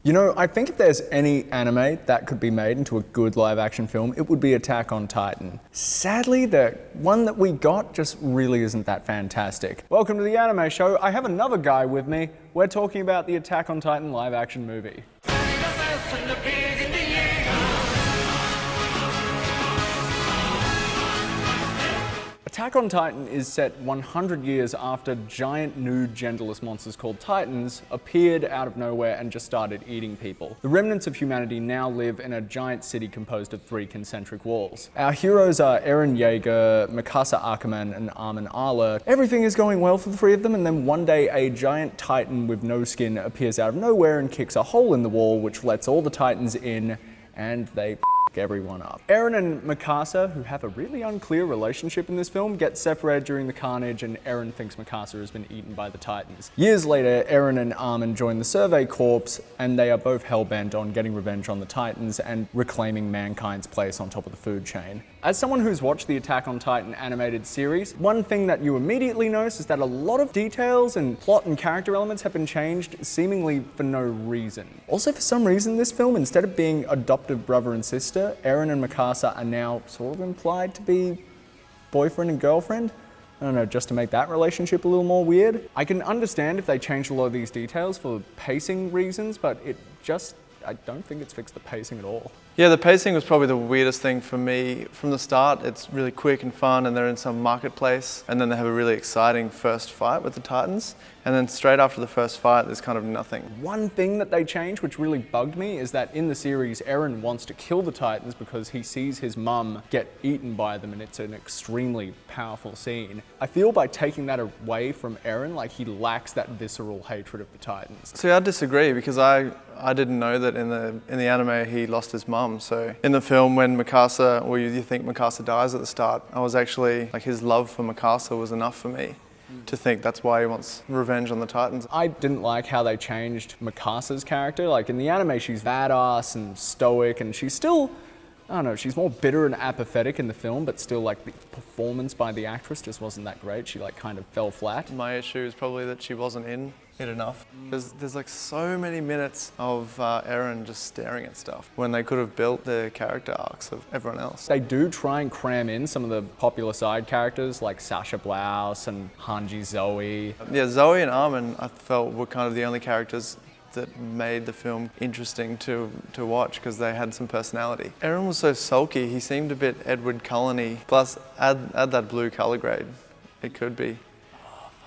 You know, I think if there's any anime that could be made into a good live action film, it would be Attack on Titan. Sadly, the one that we got just really isn't that fantastic. Welcome to the Anime Show. I have another guy with me. We're talking about the Attack on Titan live action movie. Attack on Titan is set 100 years after giant nude genderless monsters called Titans appeared out of nowhere and just started eating people. The remnants of humanity now live in a giant city composed of 3 concentric walls. Our heroes are Eren Yeager, Mikasa Ackerman, and Armin Arler. Everything is going well for the 3 of them, and then one day a giant Titan with no skin appears out of nowhere and kicks a hole in the wall, which lets all the Titans in, and they everyone up. Eren and Mikasa, who have a really unclear relationship in this film, get separated during the carnage, and Eren thinks Mikasa has been eaten by the Titans. Years later, Eren and Armin join the Survey Corps, and they are both hell-bent on getting revenge on the Titans and reclaiming mankind's place on top of the food chain. As someone who's watched the Attack on Titan animated series, one thing that you immediately notice is that a lot of details and plot and character elements have been changed seemingly for no reason. Also, for some reason, this film, instead of being adoptive brother and sister, Eren and Mikasa are now sort of implied to be boyfriend and girlfriend. I don't know, just to make that relationship a little more weird. I can understand if they changed a lot of these details for pacing reasons, but I don't think it's fixed the pacing at all. Yeah, the pacing was probably the weirdest thing for me. From the start, it's really quick and fun, and they're in some marketplace, and then they have a really exciting first fight with the Titans, and then straight after the first fight, there's kind of nothing. One thing that they changed, which really bugged me, is that in the series, Eren wants to kill the Titans because he sees his mum get eaten by them, and it's an extremely powerful scene. I feel by taking that away from Eren, like he lacks that visceral hatred of the Titans. See, I disagree, because I didn't know that in the anime he lost his mum. So in the film, when Mikasa, or you think Mikasa dies at the start, I was actually, like, his love for Mikasa was enough for me to think that's why he wants revenge on the Titans. I didn't like how they changed Mikasa's character. Like in the anime, she's badass and stoic, and she's still, I don't know, she's more bitter and apathetic in the film, but still, like, the performance by the actress just wasn't that great. She, like, kind of fell flat. My issue is probably that she wasn't in it enough. There's like so many minutes of Eren just staring at stuff when they could have built the character arcs of everyone else. They do try and cram in some of the popular side characters like Sasha Blouse and Hanji Zoe. Yeah, Zoe and Armin, I felt, were kind of the only characters that made the film interesting to watch, because they had some personality. Eren was so sulky, he seemed a bit Edward Cullen-y. Plus, add that blue color grade. He could be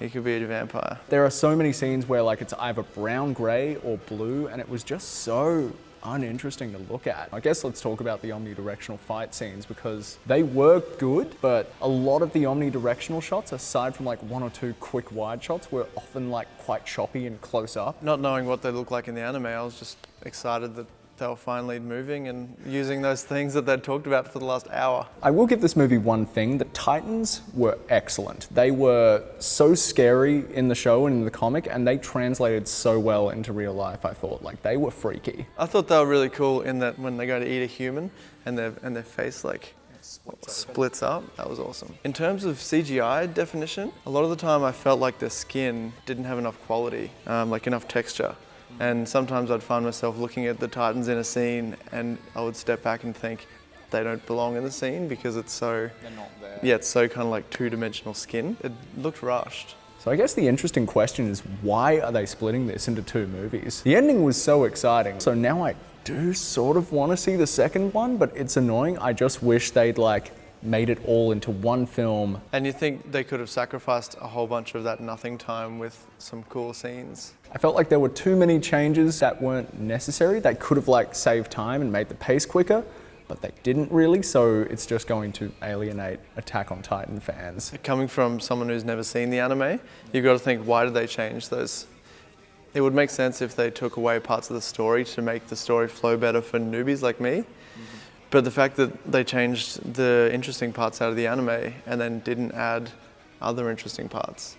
a vampire. There are so many scenes where, like, it's either brown, grey or blue, and it was just so uninteresting to look at. I guess let's talk about the omnidirectional fight scenes, because they were good, but a lot of the omnidirectional shots, aside from like 1 or 2 quick wide shots, were often like quite choppy and close up. Not knowing what they look like in the anime, I was just excited that they were finally moving and using those things that they'd talked about for the last hour. I will give this movie one thing: the Titans were excellent. They were so scary in the show and in the comic, and they translated so well into real life, I thought. Like, they were freaky. I thought they were really cool in that when they go to eat a human and their face like splits up. That was awesome. In terms of CGI definition, a lot of the time I felt like their skin didn't have enough quality, like enough texture. And sometimes I'd find myself looking at the Titans in a scene, and I would step back and think they don't belong in the scene because it's so... They're not there. Yeah, it's so kind of like 2-dimensional skin. It looked rushed. So I guess the interesting question is, why are they splitting this into 2 movies? The ending was so exciting, so now I do sort of want to see the second one, but it's annoying. I just wish they'd, like, made it all into one film. And you think they could have sacrificed a whole bunch of that nothing time with some cool scenes? I felt like there were too many changes that weren't necessary. They could have, like, saved time and made the pace quicker, but they didn't really, so it's just going to alienate Attack on Titan fans. Coming from someone who's never seen the anime, you've got to think, why did they change those? It would make sense if they took away parts of the story to make the story flow better for newbies like me. But the fact that they changed the interesting parts out of the anime and then didn't add other interesting parts,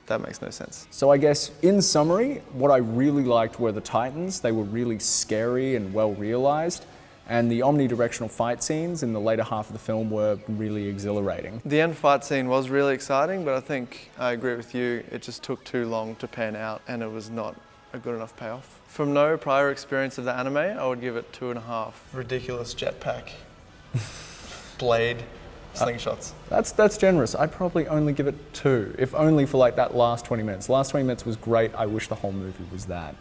that makes no sense. So I guess, in summary, what I really liked were the Titans. They were really scary and well realized, and the omnidirectional fight scenes in the later half of the film were really exhilarating. The end fight scene was really exciting, but I think I agree with you, it just took too long to pan out, and it was not a good enough payoff. From no prior experience of the anime, I would give it 2.5. Ridiculous jetpack, blade, slingshots. That's generous. I'd probably only give it 2, if only for like that last 20 minutes. The last 20 minutes was great. I wish the whole movie was that.